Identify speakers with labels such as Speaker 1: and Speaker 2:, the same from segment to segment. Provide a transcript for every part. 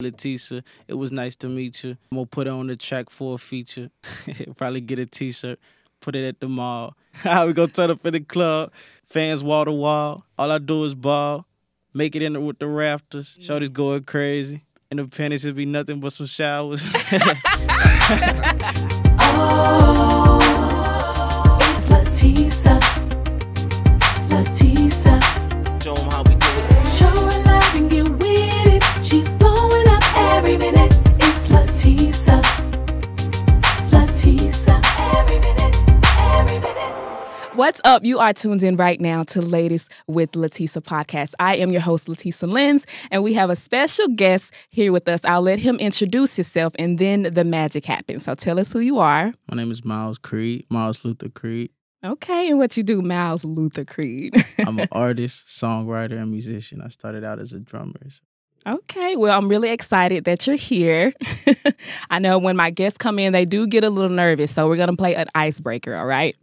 Speaker 1: LaTesa, it was nice to meet you. I'm gonna put it on the track for a feature. Probably get a t-shirt, put it at the mall. We gonna turn up in the club, fans wall to wall. All I do is ball, make it in there with the rafters. Shorty's going crazy. In the panties, it'd be nothing but some showers.
Speaker 2: Oh, it's LaTesa. LaTesa.
Speaker 1: Show 'em how we do it.
Speaker 2: Show her love and get with it. She's blowing up every minute. It's LaTesa. LaTesa. Every minute. Every minute.
Speaker 3: What's up? You are tuned in right now to Latest with LaTesa podcast. I am your host, LaTesa Lins, and we have a special guest here with us. I'll let him introduce himself, and then the magic happens. So tell us who you are.
Speaker 1: My name is Miles Luther Creed.
Speaker 3: Okay, and what you do, Miles Luther Creed?
Speaker 1: I'm an artist, songwriter, and musician. I started out as a drummer.
Speaker 3: Okay, well, I'm really excited that you're here. I know when my guests come in, they do get a little nervous, so we're going to play an icebreaker, all right?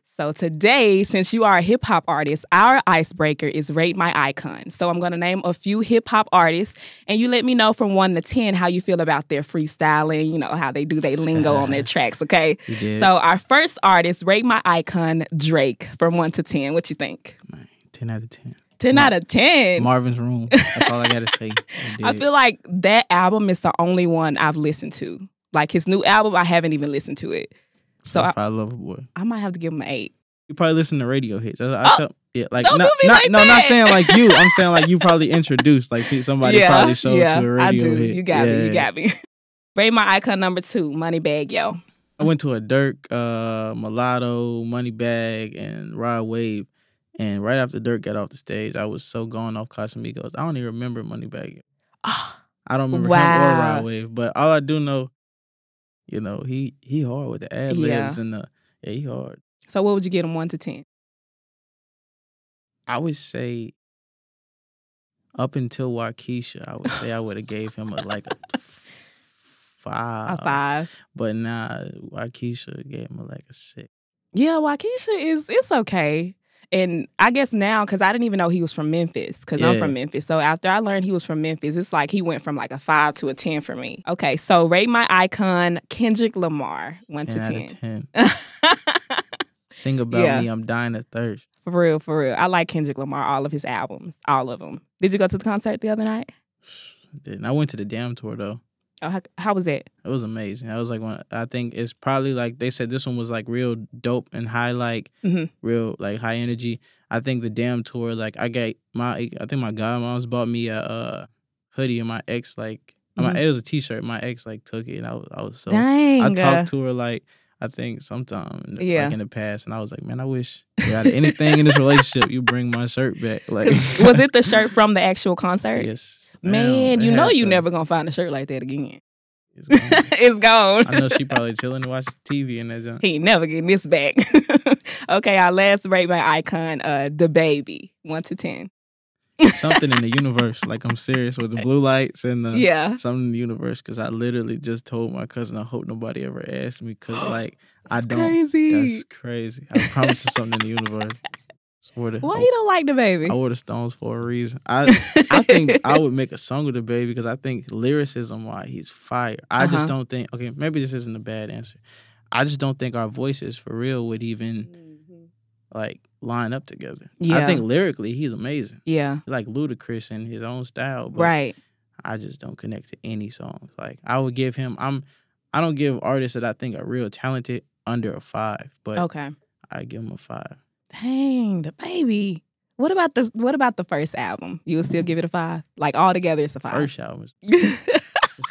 Speaker 3: So today, since you are a hip-hop artist, our icebreaker is Rate My Icon. So I'm going to name a few hip-hop artists, and you let me know from 1 to 10 how you feel about their freestyling, you know, how they do their lingo on their tracks, okay? So our first artist, Rate My Icon, Drake, from 1 to 10. What you think?
Speaker 1: Man, 10 out of 10.
Speaker 3: 10 out of 10?
Speaker 1: Marvin's Room. That's all I got to say.
Speaker 3: I feel like that album is the only one I've listened to. Like his new album, I haven't even listened to it. So
Speaker 1: I love a boy.
Speaker 3: I might have to give him an 8.
Speaker 1: You probably listen to radio hits. Yeah, like
Speaker 3: don't do me like
Speaker 1: no,
Speaker 3: that.
Speaker 1: not saying like you. I'm saying like you probably introduced, like somebody probably showed you a radio
Speaker 3: I do.
Speaker 1: hit.
Speaker 3: You got me. You got me. Rate My Icon number 2, Moneybagg Yo.
Speaker 1: I went to a Dirk, Mulatto, Moneybagg, and Rod Wave, and right after Dirk got off the stage, I was so gone off Casamigos. I don't even remember Moneybagg Yo. I don't remember him or Rod Wave, but all I do know, you know, he hard with the ad libs and the he hard.
Speaker 3: So what would you get him 1 to 10?
Speaker 1: I would say up until Waukesha, I would say I would have gave him a 5.
Speaker 3: A 5.
Speaker 1: But nah, Waukesha gave him a 6.
Speaker 3: Yeah, Waukesha it's okay. And I guess now, because I didn't even know he was from Memphis, because I'm from Memphis. So after I learned he was from Memphis, it's like he went from like a 5 to a 10 for me. Okay, so Rate My Icon, Kendrick Lamar, 1 to 10.
Speaker 1: 10 out of 10. Sing About Me, I'm Dying of Thirst.
Speaker 3: For real, for real. I like Kendrick Lamar, all of his albums, all of them. Did you go to the concert the other night?
Speaker 1: I didn't. I went to the Damn tour though.
Speaker 3: Oh, how was that?
Speaker 1: It was amazing. I was like, I think it's probably like they said this one was like real dope and high, like real like high energy. I think the Damn tour, like I think my godmoms bought me a hoodie, and my ex it was a t-shirt. My ex like took it, and I was so.
Speaker 3: Dang.
Speaker 1: I talked to her like I think sometime like in the past, and I was like, man, I wish out of anything in this relationship, you bring my shirt back. Like,
Speaker 3: was it the shirt from the actual concert?
Speaker 1: Yes.
Speaker 3: Man, you know you never gonna find a shirt like that again. It's gone. It's gone.
Speaker 1: I know she probably chilling and watching TV and that junk.
Speaker 3: He ain't never getting this back. Okay, our last Rate My Icon, the baby, 1 to 10.
Speaker 1: Something in the universe. Like, I'm serious with the blue lights and the something in the universe. Because I literally just told my cousin, I hope nobody ever asked me. Because, like, I don't.
Speaker 3: Crazy.
Speaker 1: That's crazy. I promise it's something in the universe.
Speaker 3: Why you don't like the baby?
Speaker 1: I wore the Stones for a reason. I think I would make a song with the baby because I think lyricism-wise, he's fire. I just don't think, okay, maybe this isn't a bad answer. I just don't think our voices for real would even like line up together.
Speaker 3: Yeah.
Speaker 1: I think lyrically he's amazing.
Speaker 3: Yeah.
Speaker 1: Like Ludacris in his own style. But I just don't connect to any songs. Like I would give him, I don't give artists that I think are real talented under a 5. But I give him a 5. Dang,
Speaker 3: the baby. What about the first album? You would still give it a 5? Like all together it's a 5.
Speaker 1: First album is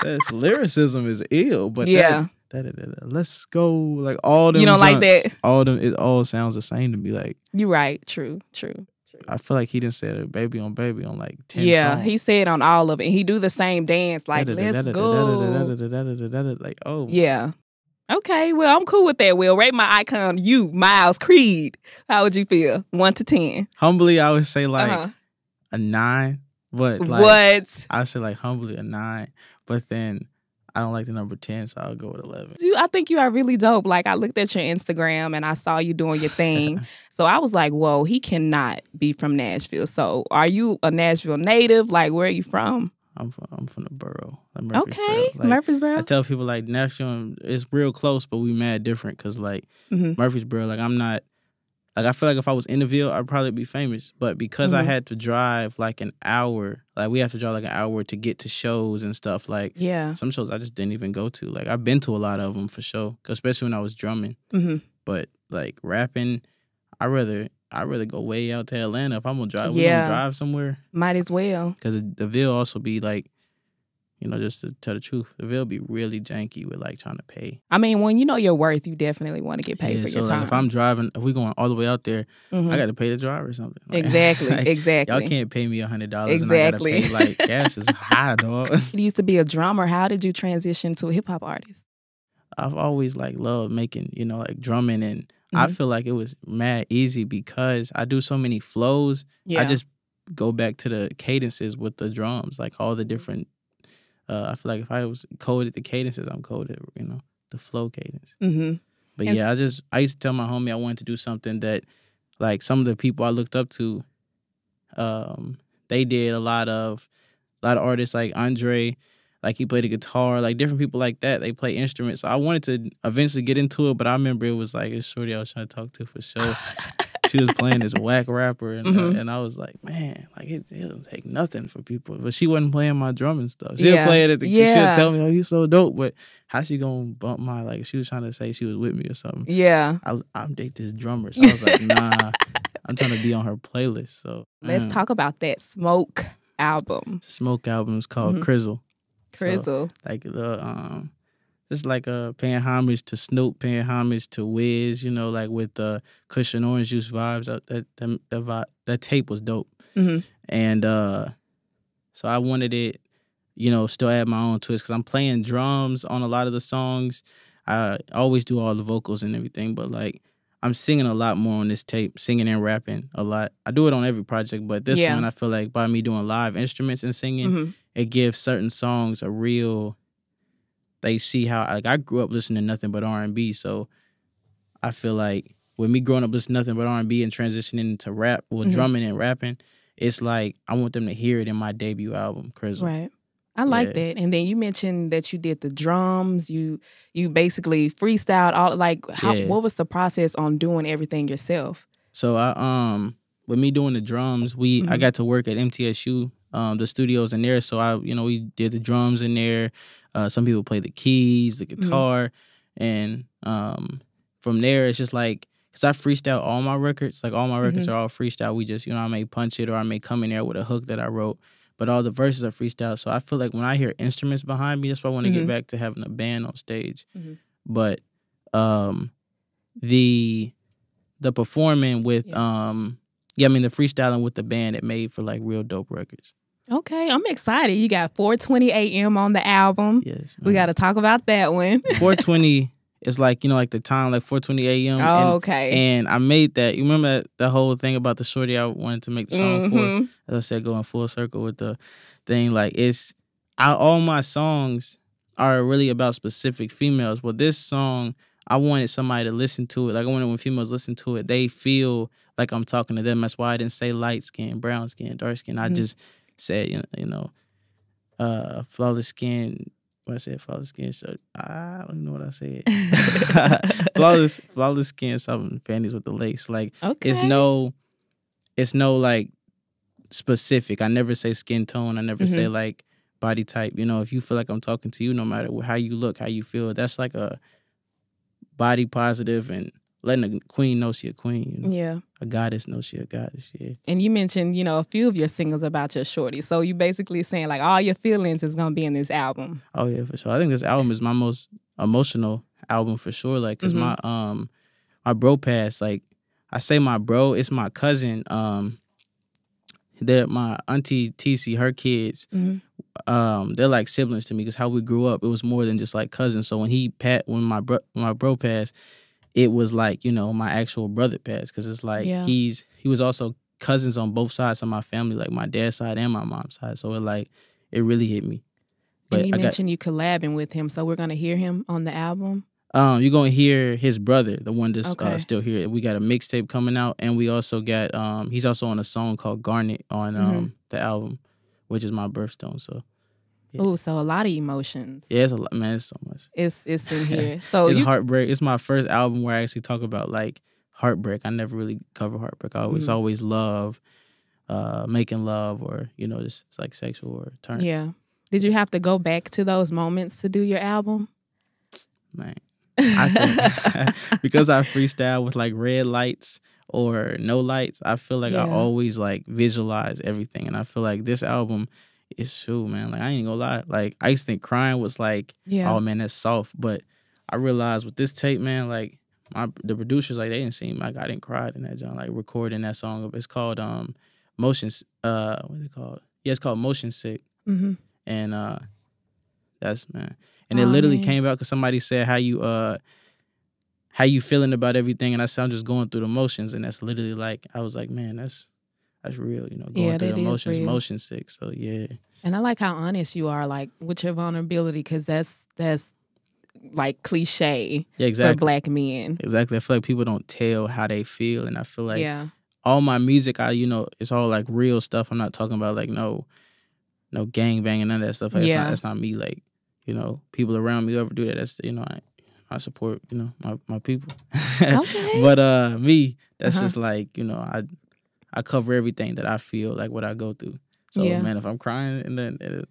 Speaker 1: says lyricism is ill, but let's go like all them.
Speaker 3: You don't like that?
Speaker 1: All them, it all sounds the same to me. Like
Speaker 3: you're right. True.
Speaker 1: I feel like he didn't say a baby on like 10 songs.
Speaker 3: He said on all of it. And he do the same dance like let's go.
Speaker 1: Like oh
Speaker 3: yeah. Okay, well, I'm cool with that. Well, Rate My Icon, you, Miles Creed. How would you feel? 1 to 10.
Speaker 1: Humbly, I would say like a 9. But like,
Speaker 3: what?
Speaker 1: I say like humbly a 9. But then I don't like the number 10, so I'll go with 11.
Speaker 3: I think you are really dope. Like, I looked at your Instagram and I saw you doing your thing. So I was like, whoa, he cannot be from Nashville. So are you a Nashville native? Like, where are you from?
Speaker 1: I'm from the borough. Like
Speaker 3: Okay,
Speaker 1: Murfreesboro. Like,
Speaker 3: Murfreesboro.
Speaker 1: I tell people like Nashville is real close, but we mad different because like Murfreesboro, like I'm not. Like, I feel like if I was in the Ville, I'd probably be famous. But because I had to drive like an hour, like we have to drive like an hour to get to shows and stuff. Like, some shows I just didn't even go to. Like, I've been to a lot of them for sure, especially when I was drumming. But like rapping, I rather go way out to Atlanta if I'm gonna drive. We gonna drive somewhere.
Speaker 3: Might as well.
Speaker 1: Because the Ville also be like, you know, just to tell the truth, the Ville be really janky with like trying to pay.
Speaker 3: I mean, when you know your worth, you definitely want to get paid for your time.
Speaker 1: Like if I'm driving, if we going all the way out there, I got to pay the driver or something. Like,
Speaker 3: Exactly,
Speaker 1: like,
Speaker 3: exactly.
Speaker 1: Y'all can't pay me $100 and I
Speaker 3: Exactly.
Speaker 1: got to pay like gas is high, dog.
Speaker 3: You used to be a drummer. How did you transition to a hip hop artist?
Speaker 1: I've always like loved making, you know, like drumming, and I feel like it was mad easy because I do so many flows. I just go back to the cadences with the drums, like all the different. I feel like if I was coded the cadences, I'm coded, you know, the flow cadence. But yeah, I used to tell my homie I wanted to do something that, like, some of the people I looked up to, they did a lot of artists like Andre, like he played the guitar, like different people like that. They play instruments. So I wanted to eventually get into it, but I remember it was like, it's shorty I was trying to talk to for sure. She was playing this whack rapper, and I was like, man, like it don't take nothing for people. But she wasn't playing my drum and stuff. She'll play it at the. She'll tell me, "Oh, you so dope," but how she gonna bump my like? She was trying to say she was with me or something.
Speaker 3: Yeah,
Speaker 1: I'm date this drummer. So I was like, nah, I'm trying to be on her playlist. So
Speaker 3: let's talk about that Smoke album.
Speaker 1: Smoke album is called Crizzle.
Speaker 3: Crizzle,
Speaker 1: so, like just like paying homage to Snoop, paying homage to Wiz, you know, like with the Cushion Orange Juice vibes. That tape was dope. And so I wanted it, you know, still add my own twist because I'm playing drums on a lot of the songs. I always do all the vocals and everything, but like I'm singing a lot more on this tape, singing and rapping a lot. I do it on every project, but this one I feel like by me doing live instruments and singing, it gives certain songs a real. They see how like I grew up listening to nothing but R&B, so I feel like with me growing up listening to nothing but R&B and transitioning into rap, drumming and rapping, it's like I want them to hear it in my debut album, Crizzle.
Speaker 3: Right. I like that. And then you mentioned that you did the drums. You basically freestyled all like what was the process on doing everything yourself? So
Speaker 1: with me doing the drums, I got to work at MTSU. The studios in there, so we did the drums in there. Some people play the keys, the guitar, and from there it's just like, cause I freestyle all my records. Like all my records are all freestyle. We just, I may punch it or I may come in there with a hook that I wrote, but all the verses are freestyle. So I feel like when I hear instruments behind me, that's why I want to get back to having a band on stage. But the performing with the freestyling with the band, it made for like real dope records.
Speaker 3: Okay, I'm excited. You got 4:20 a.m. on the album.
Speaker 1: Yes,
Speaker 3: we got to talk about that one.
Speaker 1: 4:20 is like, like the time, like 4:20 a.m.
Speaker 3: Oh, okay.
Speaker 1: And I made that. You remember the whole thing about the shorty I wanted to make the song for? As I said, going full circle with the thing. Like all my songs are really about specific females. But this song, I wanted somebody to listen to it. Like I wanted when females listen to it, they feel like I'm talking to them. That's why I didn't say light skin, brown skin, dark skin. I just said, flawless skin. When I said flawless skin, I don't know what I said. flawless skin, something panties with the lace. Like it's no like specific. I never say skin tone. I never say like body type. If you feel like I'm talking to you, no matter how you look, how you feel, that's like a body positive and letting a queen know she a queen. Yeah. A goddess know she a goddess, yeah.
Speaker 3: And you mentioned, a few of your singles about your shorty. So you basically saying like all your feelings is going to be in this album.
Speaker 1: Oh, yeah, for sure. I think this album is my most emotional album for sure. Like, because my bro passed. Like, I say my bro, it's my cousin. They're my auntie TC, her kids. They're like siblings to me because how we grew up, it was more than just like cousins. So when my bro passed, it was like, my actual brother passed because it's like he was also cousins on both sides of my family, like my dad's side and my mom's side. So it really hit me.
Speaker 3: But and you mentioned you collabing with him, so we're gonna hear him on the album.
Speaker 1: You're gonna hear his brother, the one that's still here. We got a mixtape coming out, and we also got he's also on a song called Garnet on the album, which is my birthstone. So Yeah.
Speaker 3: Oh, so a lot of emotions.
Speaker 1: Yeah, it's a lot, man. It's so much.
Speaker 3: It's in here. So
Speaker 1: It's
Speaker 3: you
Speaker 1: heartbreak. It's my first album where I actually talk about like heartbreak. I never really cover heartbreak. It's always love, making love, or just it's like sexual or turn.
Speaker 3: Yeah. Did you have to go back to those moments to do your album?
Speaker 1: Man, I think because I freestyle with like red lights or no lights, I feel like I always like visualize everything, and I feel like this album is true, man. Like I ain't gonna lie, like I used to think crying was like, oh man, that's soft, but I realized with this tape, man, like the producers, like they didn't seem like I didn't cry in that joint, like recording that song. It's called Motions. What is it called? Yeah, it's called Motion Sick.
Speaker 3: Mm-hmm.
Speaker 1: And that's man. And it literally came out because somebody said how you feeling about everything, and I said I'm just going through the motions, and that's literally like I was like, man, that's real, going through the motions, motion sick. So yeah.
Speaker 3: And I like how honest you are, like with your vulnerability, because that's like cliche for Black men.
Speaker 1: Exactly. I feel like people don't tell how they feel, and I feel like all my music, it's all like real stuff. I'm not talking about like no gang banging, none of that stuff. Like, that's not me. Like, people around me who ever do that, that's I support, my people.
Speaker 3: Okay.
Speaker 1: But me, that's just like, I cover everything that I feel, like what I go through. So man, if I'm crying and then if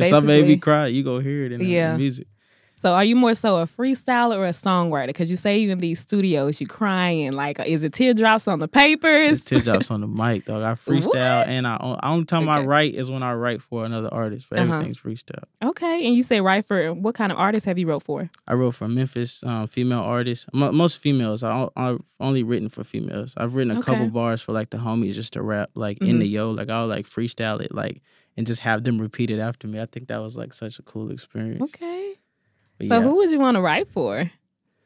Speaker 1: something made me cry, you go hear it in the music.
Speaker 3: So are you more so a freestyler or a songwriter? Because you say you in these studios, you crying. Like, is it teardrops on the papers?
Speaker 1: It's teardrops on the mic, dog. I freestyle, and only time I write is when I write for another artist. But everything's freestyle.
Speaker 3: Okay, and you say write for what kind of artists have you wrote for?
Speaker 1: I wrote for Memphis, female artists. Most females. I've only written for females. I've written a couple bars for like the homies just to rap like in the like I'll like freestyle it like and just have them repeat it after me. I think that was like such a cool experience.
Speaker 3: Okay. So who would you want to write for?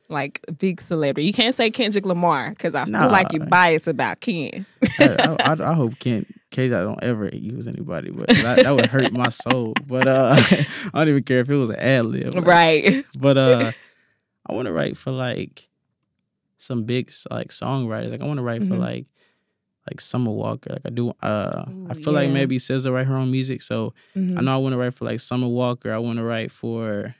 Speaker 3: Like a big celebrity. You can't say Kendrick Lamar because I feel like you're biased about Ken.
Speaker 1: I hope K.J. don't ever use anybody, but that would hurt my soul. But I don't even care if it was an ad-lib. Like,
Speaker 3: right.
Speaker 1: But I want to write for like some big like songwriters. Like I want to write for like Summer Walker. Like I do. I feel like maybe SZA write her own music, so I know I want to write for like Summer Walker. I want to write for.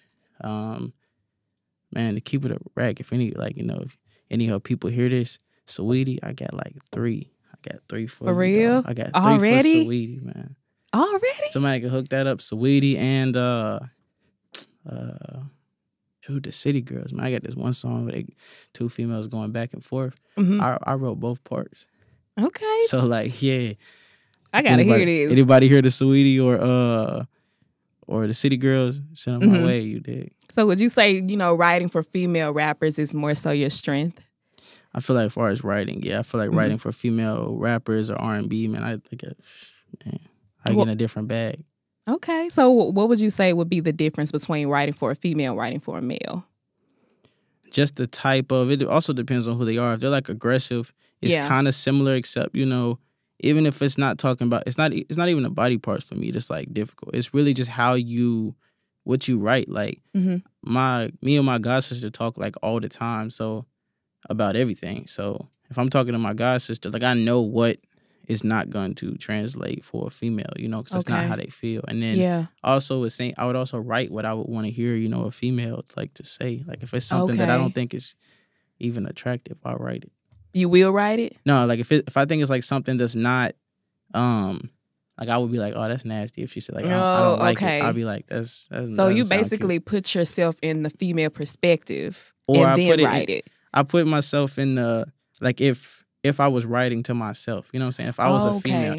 Speaker 1: Man, to keep it a rack, if any, like, if any of her people hear this, Saweetie, I got like 3. I got 3 for
Speaker 3: real?
Speaker 1: Dog. I got 3
Speaker 3: Already?
Speaker 1: for Saweetie, man.
Speaker 3: Already?
Speaker 1: Somebody can hook that up. Saweetie and the City Girls, man. I got this one song where 2 females going back and forth. I wrote both parts.
Speaker 3: Okay.
Speaker 1: So like, yeah.
Speaker 3: I gotta hear this.
Speaker 1: Anybody hear the Saweetie or the City Girls, send them my way, you dig?
Speaker 3: So would you say, writing for female rappers is more so your strength?
Speaker 1: I feel like as far as writing, I feel like writing for female rappers or R&B, man, I get in a different bag.
Speaker 3: Okay. So what would you say would be the difference between writing for a female and writing for a male?
Speaker 1: Just the type of, it also depends on who they are. If they're like aggressive, it's kind of similar, except, even if it's not talking about, it's not even the body parts for me that's like difficult. It's really just what you write. Like me and my god sister talk like all the time, so about everything. So if I'm talking to my god sister, like I know what is not going to translate for a female, because that's not how they feel. And then also it's saying I would also write what I would want to hear, a female like to say. Like if it's something that I don't think is even attractive, I'll write it.
Speaker 3: You will write it?
Speaker 1: No, like if I think it's like something that's not, like I would be like, oh, that's nasty. If she said like, I don't like it, I'd be like, that's
Speaker 3: so you basically put yourself in the female perspective and then write it.
Speaker 1: I put myself in the like if I was writing to myself, you know what I'm saying? If I was a female,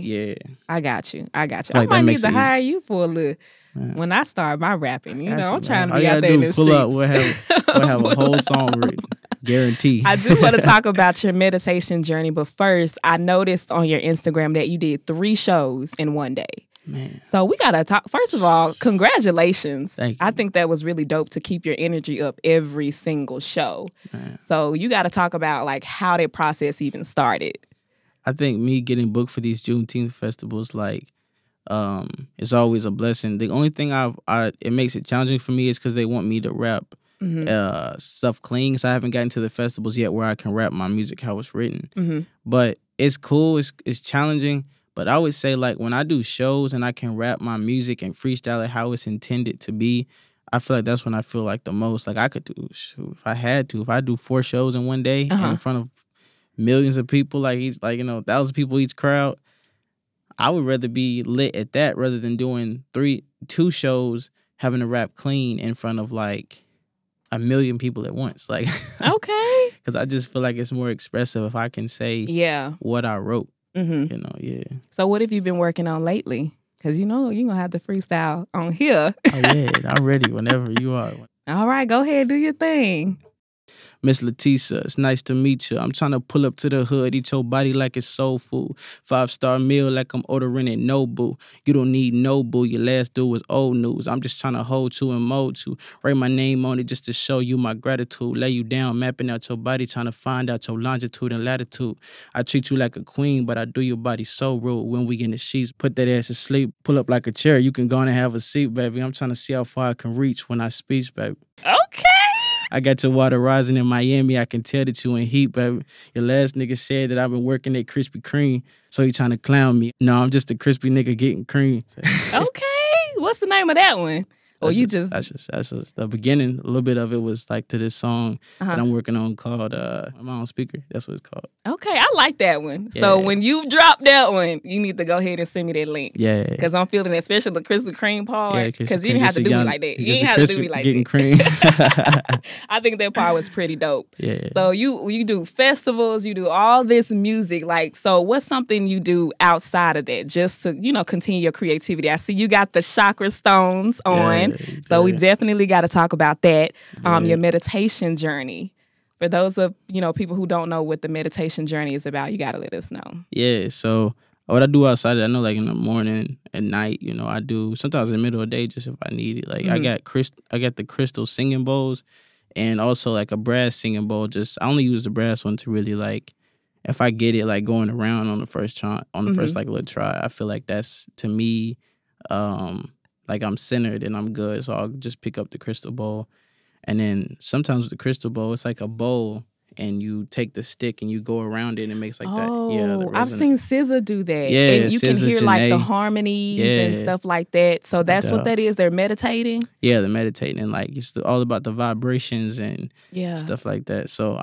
Speaker 3: I got you.
Speaker 1: Like,
Speaker 3: I might need to hire you for a little. When I start my rapping, I'm trying to be out there in the streets.
Speaker 1: We'll have a whole song written. Guarantee.
Speaker 3: I do want to talk about your meditation journey, but first, I noticed on your Instagram that you did 3 shows in one day.
Speaker 1: Man.
Speaker 3: So we got to talk. First of all, congratulations.
Speaker 1: Thank you.
Speaker 3: I think that was really dope to keep your energy up every single show.
Speaker 1: Man.
Speaker 3: So you got to talk about like how that process even started.
Speaker 1: I think me getting booked for these Juneteenth festivals, like, it's always a blessing. The only thing it makes it challenging for me is because they want me to rap stuff clean. So I haven't gotten to the festivals yet where I can rap my music how it's written. But it's cool. It's challenging. But I would say like when I do shows and I can rap my music and freestyle it how it's intended to be, I feel like that's when I feel like the most. Like I could do, if I had to, if I do 4 shows in one day in front of millions of people, like each, like, you know, 1,000 people each crowd, I would rather be lit at that rather than doing 2 shows having to rap clean in front of like 1 million people at once. Like,
Speaker 3: okay.
Speaker 1: Because I just feel like it's more expressive if I can say what I wrote. You know,
Speaker 3: So what have you been working on lately? Because you know you're going to have to freestyle on here.
Speaker 1: Oh, yeah. I'm ready whenever you are.
Speaker 3: All right, go ahead, do your thing.
Speaker 1: Miss LaTesa, it's nice to meet you. I'm trying to pull up to the hood, eat your body like it's soul food. 5-star meal like I'm ordering it, no boo. You don't need no boo, your last dude was old news. I'm just trying to hold you and mold you. Write my name on it just to show you my gratitude. Lay you down, mapping out your body, trying to find out your longitude and latitude. I treat you like a queen, but I do your body so rude. When we in the sheets, put that ass to sleep. Pull up like a chair, you can go on and have a seat, baby. I'm trying to see how far I can reach when I speak, baby.
Speaker 3: Okay.
Speaker 1: I got your water rising in Miami. I can tell that you in heat, baby. Your last nigga said that I've been working at Krispy Kreme, so he trying to clown me. No, I'm just a crispy nigga getting cream.
Speaker 3: Okay. What's the name of that one? Or
Speaker 1: That's just the beginning. A little bit of it was like to this song that I'm working on called I'm on speaker. That's what it's called. Okay,
Speaker 3: I like that one. Yeah. So when you drop that one, you need to go ahead and send me that link.
Speaker 1: Yeah.
Speaker 3: Because I'm feeling that, especially the Krispy Kreme part. Because you didn't have to do me like that. You didn't have to do me like
Speaker 1: getting
Speaker 3: that.
Speaker 1: Cream.
Speaker 3: I think that part was pretty dope.
Speaker 1: Yeah.
Speaker 3: So you do festivals, you do all this music. Like, so what's something you do outside of that just to, you know, continue your creativity? I see you got the chakra stones on. So we definitely got to talk about that. Your meditation journey. For those of, you know, people who don't know what the meditation journey is about, you got to let us know.
Speaker 1: Yeah, so what I do outside of that, I know like in the morning, at night, you know, I do sometimes in the middle of the day just if I need it. Like I got the crystal singing bowls and also like a brass singing bowl. I only use the brass one to really like, if I get it like going around on the first try, first like little try, I feel like that's to me, like I'm centered and I'm good. So I'll just pick up the crystal bowl. And then sometimes with the crystal bowl, it's like a bowl and you take the stick and you go around it and it makes like that. Yeah,
Speaker 3: I've seen SZA do that.
Speaker 1: Yeah,
Speaker 3: and you can hear
Speaker 1: Janae.
Speaker 3: like the harmonies and stuff like that. So that's what that is. They're meditating.
Speaker 1: Yeah, they're meditating and like it's all about the vibrations and stuff like that. So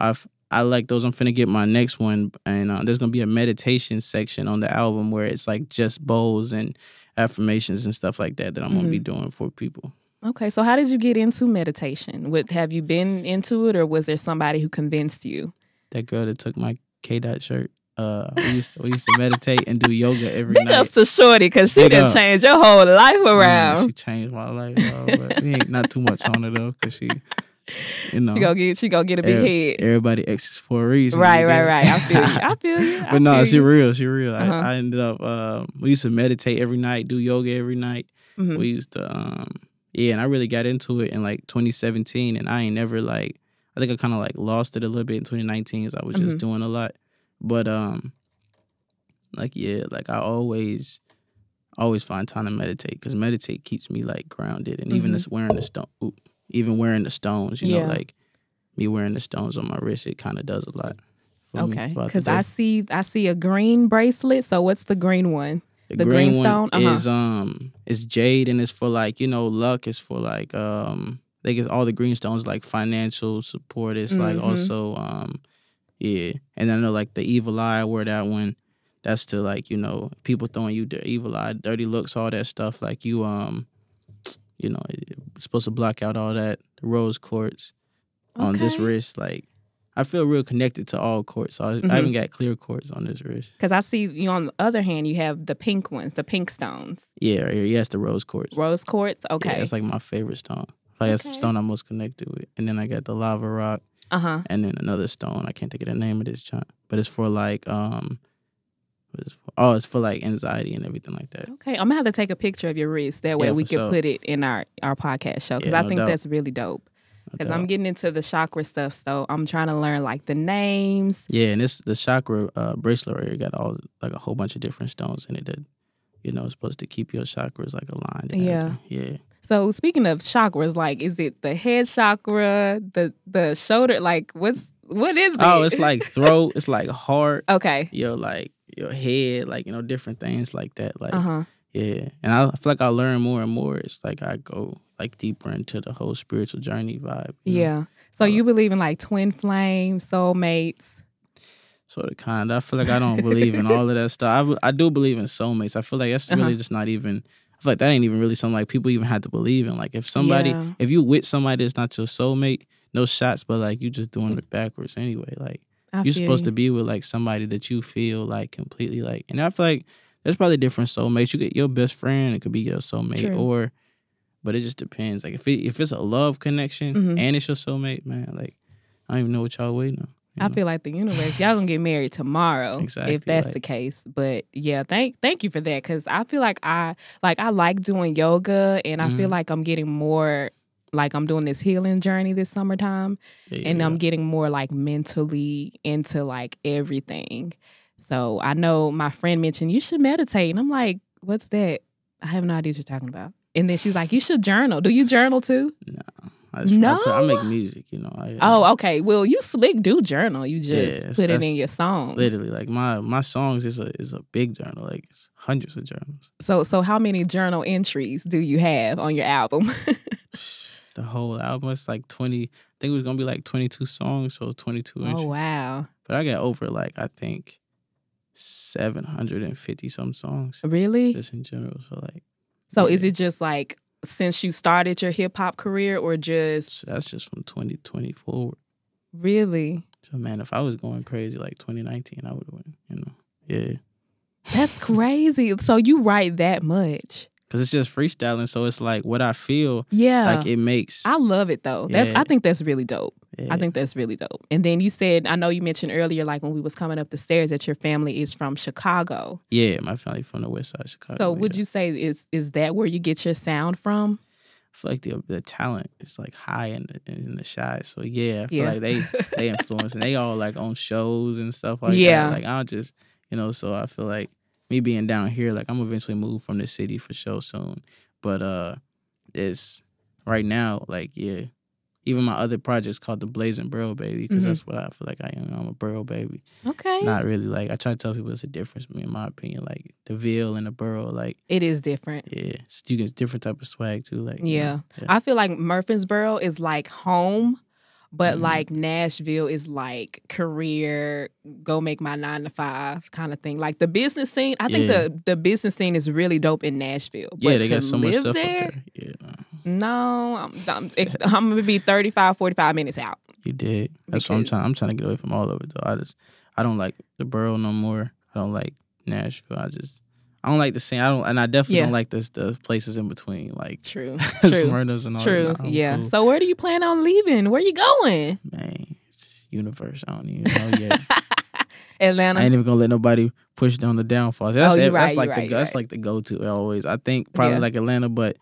Speaker 1: I like those. I'm finna get my next one and there's gonna be a meditation section on the album where it's like just bowls and affirmations and stuff like that I'm gonna be doing for people.
Speaker 3: Okay, so how did you get into meditation? Have you been into it, or was there somebody who convinced you?
Speaker 1: That girl that took my K-Dot shirt. We used to meditate and do yoga every night.
Speaker 3: Big ups to Shorty, because she done changed your whole life around.
Speaker 1: She changed my life, but we ain't not too much on her though, because she, you know,
Speaker 3: she gonna get a big head.
Speaker 1: Everybody exes for a reason.
Speaker 3: Right. I feel you.
Speaker 1: But no, she real. I ended up. We used to meditate every night, do yoga every night. We used to. And I really got into it in like 2017, and I ain't never like. I think I kind of like lost it a little bit in 2019 because I was just doing a lot. But I always find time to meditate because meditate keeps me like grounded, and even this wearing the stones, you know, like me wearing the stones on my wrist, it kind of does a lot.
Speaker 3: Okay, because I see a green bracelet. So what's the green one?
Speaker 1: The green stone is jade, and it's for like, you know, luck. It's for like they get all the green stones like financial support. It's like also and then I know like the evil eye. I wear that one. That's to like, you know, people throwing you the evil eye, dirty looks, all that stuff. Like you you know, it's supposed to block out all that. The rose quartz on this wrist, like. I feel real connected to all quartz. So I haven't got clear quartz on this wrist.
Speaker 3: Because I see you on the other hand, you have the pink ones, the pink stones.
Speaker 1: Yeah, yes, the rose quartz.
Speaker 3: Rose quartz, okay.
Speaker 1: Yeah, that's like my favorite stone. Like that's the stone I'm most connected with. And then I got the lava rock. And then another stone. I can't think of the name of this junk, but it's for like it's for like anxiety and everything like that.
Speaker 3: Okay, I'm gonna have to take a picture of your wrist. That way we can put it in our podcast show because I think that's really dope. Because I'm getting into the chakra stuff, so I'm trying to learn like the names. Yeah,
Speaker 1: and the chakra bracelet area got all like a whole bunch of different stones in it that, you know, is supposed to keep your chakras like aligned. And everything.
Speaker 3: So speaking of chakras, like, is it the head chakra, the shoulder? Like, what is it?
Speaker 1: Oh, it's like throat. It's like heart.
Speaker 3: Okay.
Speaker 1: Yo, like your head, like, you know, different things like that. Like,
Speaker 3: Uh-huh.
Speaker 1: yeah. And I feel like I learn more and more. It's like I go like deeper into the whole spiritual journey vibe. You know?
Speaker 3: Yeah. So you believe in like twin flames, soulmates?
Speaker 1: Sort of kind. I feel like I don't believe in all of that stuff. I do believe in soulmates. I feel like that's really just not even. I feel like that ain't even really something like people even have to believe in. Like if somebody, if you with somebody that's not your soulmate, no shots, but like you just doing it backwards anyway. Like you're supposed to be with like somebody that you feel like completely like. And I feel like there's probably different soulmates. You get your best friend, it could be your soulmate, but it just depends. Like if it's a love connection and it's your soulmate, man, like I don't even know what y'all waiting on.
Speaker 3: I feel like the universe, y'all gonna get married tomorrow if that's the case. But yeah, thank you for that, because I feel like I like doing yoga, and I feel like I'm getting more, like I'm doing this healing journey this summertime, and I'm getting more like mentally into like everything. So I know my friend mentioned you should meditate, and I'm like, what's that? I have no idea what you're talking about. And then she's like, you should journal. Do you journal too?
Speaker 1: No. I make music, you know.
Speaker 3: Oh, okay. Well, you slick do journal. You just put it in your songs.
Speaker 1: Literally, like my songs is a big journal. Like it's hundreds of journals.
Speaker 3: So how many journal entries do you have on your album?
Speaker 1: The whole album, it's like 20. I think it was gonna be like 22 songs, so 22 entries.
Speaker 3: Oh wow!
Speaker 1: But I got over like I think 750 some songs.
Speaker 3: Really?
Speaker 1: Just in general.
Speaker 3: So is it just like since you started your hip hop career, or just
Speaker 1: that's just from 2020 forward?
Speaker 3: Really?
Speaker 1: So man, if I was going crazy like 2019, I would have went. You know, yeah.
Speaker 3: That's crazy. So you write that much?
Speaker 1: Cause it's just freestyling, so it's like what I feel.
Speaker 3: Yeah,
Speaker 1: like it makes.
Speaker 3: I love it though. I think that's really dope. Yeah. I think that's really dope. And then you said, I know you mentioned earlier, like when we was coming up the stairs, that your family is from Chicago.
Speaker 1: Yeah, my family from the west side of Chicago.
Speaker 3: So would you say is that where you get your sound from?
Speaker 1: I feel like the talent is like high in the shy. So yeah, I feel like they influence, and they all like on shows and stuff like that. Like I'll just, you know, so I feel like me being down here, like I'm eventually move from the city for sure soon. But it's right now, like even my other project's called the Blazing Borough Baby, because that's what I feel like I am. I'm a borough baby. Okay. Not really, like I try to tell people it's a difference, in my opinion. Like the Ville and the borough, like
Speaker 3: it is different.
Speaker 1: Yeah, so you get different type of swag too. Like
Speaker 3: I feel like Murfreesboro is like home, but like Nashville is like career, go make my 9 to 5 kind of thing. Like the business scene, I think the business scene is really dope in Nashville.
Speaker 1: Yeah,
Speaker 3: but
Speaker 1: they got so much stuff
Speaker 3: there,
Speaker 1: up there. Yeah.
Speaker 3: No, I'm gonna be 35, 45 minutes out.
Speaker 1: You did. That's what I'm trying. I'm trying to get away from all of it though. I don't like the borough no more. I don't like Nashville. I don't like the scene. I definitely don't like the places in between, like Smyrna's and all that.
Speaker 3: Yeah. Cool. So where do you plan on leaving? Where you going?
Speaker 1: Man, it's universe. I don't even know yet.
Speaker 3: Atlanta.
Speaker 1: I ain't even gonna let nobody push down the downfalls. That's
Speaker 3: that's
Speaker 1: like the go-to always. I think probably like Atlanta, but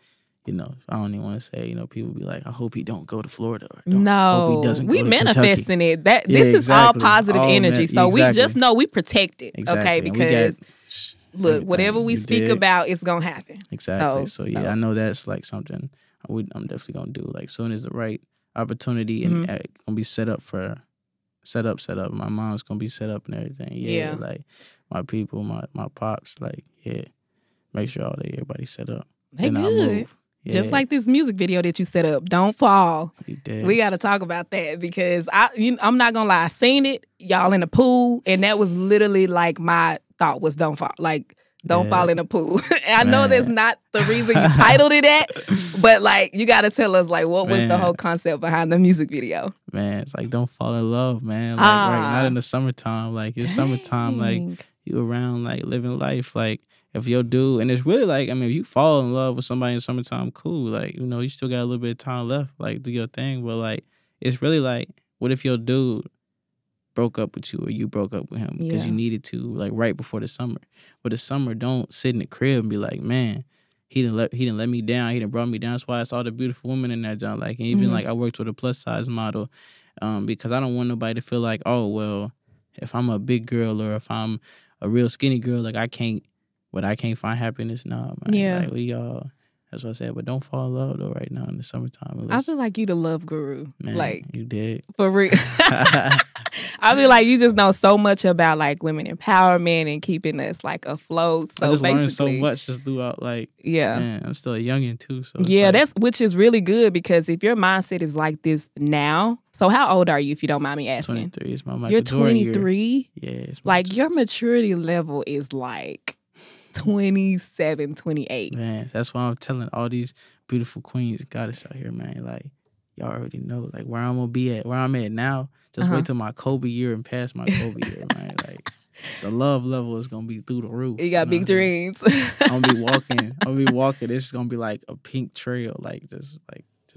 Speaker 1: you know, I don't even want to say, you know, people be like, I hope he don't go to Florida. Or hope he doesn't go to
Speaker 3: manifesting
Speaker 1: Kentucky.
Speaker 3: it. This is all positive energy. So we just know we protect it. Okay, because look, whatever we speak about, it's gonna happen.
Speaker 1: Exactly. So yeah, I know that's like something I'm definitely gonna do. Like soon as the right opportunity and gonna be set up. My mom's gonna be set up and everything. Yeah. Like my people, my pops, like make sure everybody's set up.
Speaker 3: They good. Yeah. Just like this music video that you set up, Don't Fall.
Speaker 1: You did.
Speaker 3: We got to talk about that, because I'm not going to lie. I seen it, y'all in the pool, and that was literally like my thought was don't fall. Like, don't fall in the pool. I know that's not the reason you titled it that, but like, you got to tell us, like, what was the whole concept behind the music video?
Speaker 1: Man, it's like, don't fall in love, man. Like, right, not in the summertime. Like, it's summertime, like, you around, like, living life, like, if your dude, and it's really like, I mean, if you fall in love with somebody in summertime, cool. Like, you know, you still got a little bit of time left, like, do your thing. But, like, it's really like, what if your dude broke up with you, or you broke up with him because you needed to, like, right before the summer? But the summer, don't sit in the crib and be like, man, he didn't let me down. He didn't brought me down. That's why I saw the beautiful woman in that job. Like, and even like I worked with a plus size model, because I don't want nobody to feel like, oh, well, if I'm a big girl or if I'm a real skinny girl, like I can't find happiness now, man.
Speaker 3: Yeah.
Speaker 1: Like That's what I said. But don't fall in love though right now in the summertime.
Speaker 3: I
Speaker 1: Unless,
Speaker 3: feel like you the love guru.
Speaker 1: man,
Speaker 3: Like,
Speaker 1: you did.
Speaker 3: for real. I feel like you just know so much about like women empowerment and keeping us like afloat. So
Speaker 1: I just learned so
Speaker 3: basically,
Speaker 1: much just throughout. Like,
Speaker 3: yeah.
Speaker 1: man, I'm still a youngin' too. So it's
Speaker 3: Yeah,
Speaker 1: like,
Speaker 3: that's which is really good because if your mindset is like this now, so how old are you if you don't mind me asking?
Speaker 1: 23. It's my Michael
Speaker 3: You're
Speaker 1: Jordan year.
Speaker 3: 23?
Speaker 1: Yeah, it's my
Speaker 3: Like your maturity level is like 27, 28.
Speaker 1: man. That's why I'm telling all these beautiful queens, goddess out here, man. Like, y'all already know, like where I'm gonna be at, where I'm at now. Just wait till my Kobe year and past my Kobe year, man. Like, the love level is gonna be through the roof.
Speaker 3: You got
Speaker 1: know
Speaker 3: big
Speaker 1: what I'm
Speaker 3: dreams.
Speaker 1: saying? I'm gonna be walking. It's gonna be like a pink trail, just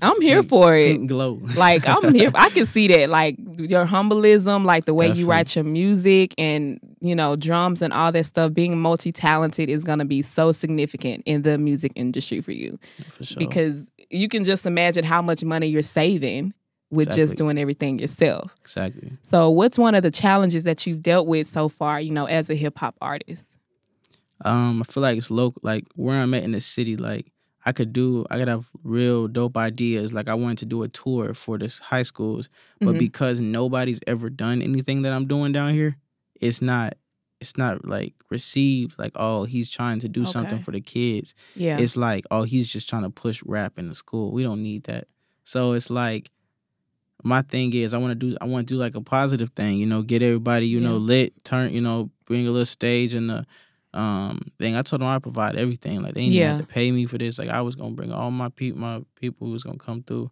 Speaker 3: I'm here
Speaker 1: pink,
Speaker 3: for it.
Speaker 1: Pink glow.
Speaker 3: Like I'm here. I can see that. Like your humbleism, like the way you
Speaker 1: Definitely.
Speaker 3: write your music and, you know, drums and all that stuff, being multi-talented is going to be so significant in the music industry for you.
Speaker 1: For sure.
Speaker 3: Because you can just imagine how much money you're saving with just
Speaker 1: Exactly.
Speaker 3: doing everything yourself.
Speaker 1: Exactly.
Speaker 3: So what's one of the challenges that you've dealt with so far, you know, as a hip hop artist?
Speaker 1: I feel like it's local. Like where I'm at in the city, like I could have real dope ideas. Like I wanted to do a tour for this high schools, but because nobody's ever done anything that I'm doing down here, it's not like received like, oh, he's trying to do something
Speaker 3: Okay.
Speaker 1: for the kids.
Speaker 3: Yeah.
Speaker 1: It's like, oh, he's just trying to push rap in the school. We don't need that. So it's like, my thing is I want to do like a positive thing, you know, get everybody, you know, lit, turn, you know, bring a little stage and the thing. I told them I provide everything. Like they didn't even have to pay me for this. Like I was gonna bring all my people who was gonna come through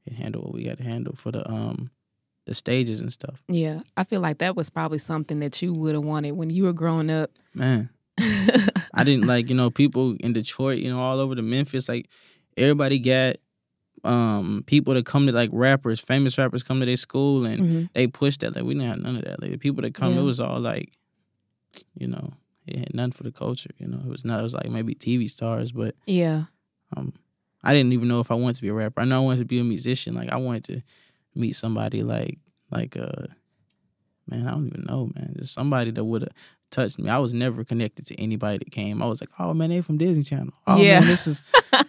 Speaker 1: and handle what we got to handle for the stages and stuff.
Speaker 3: Yeah. I feel like that was probably something that you would have wanted when you were growing up.
Speaker 1: Man, I didn't like, you know, people in Detroit, you know, all over the Memphis, like everybody got people that come to like rappers, famous rappers come to their school and they push that. Like we didn't have none of that. Like the people that come, it was all like, you know, it had nothing for the culture. You know, it was like maybe TV stars, but
Speaker 3: Yeah.
Speaker 1: I didn't even know if I wanted to be a rapper. I know I wanted to be a musician. Like I wanted to meet somebody like man, I don't even know, man. Just somebody that would have touched me. I was never connected to anybody that came. I was like, oh man, they from Disney Channel. Oh man, this is.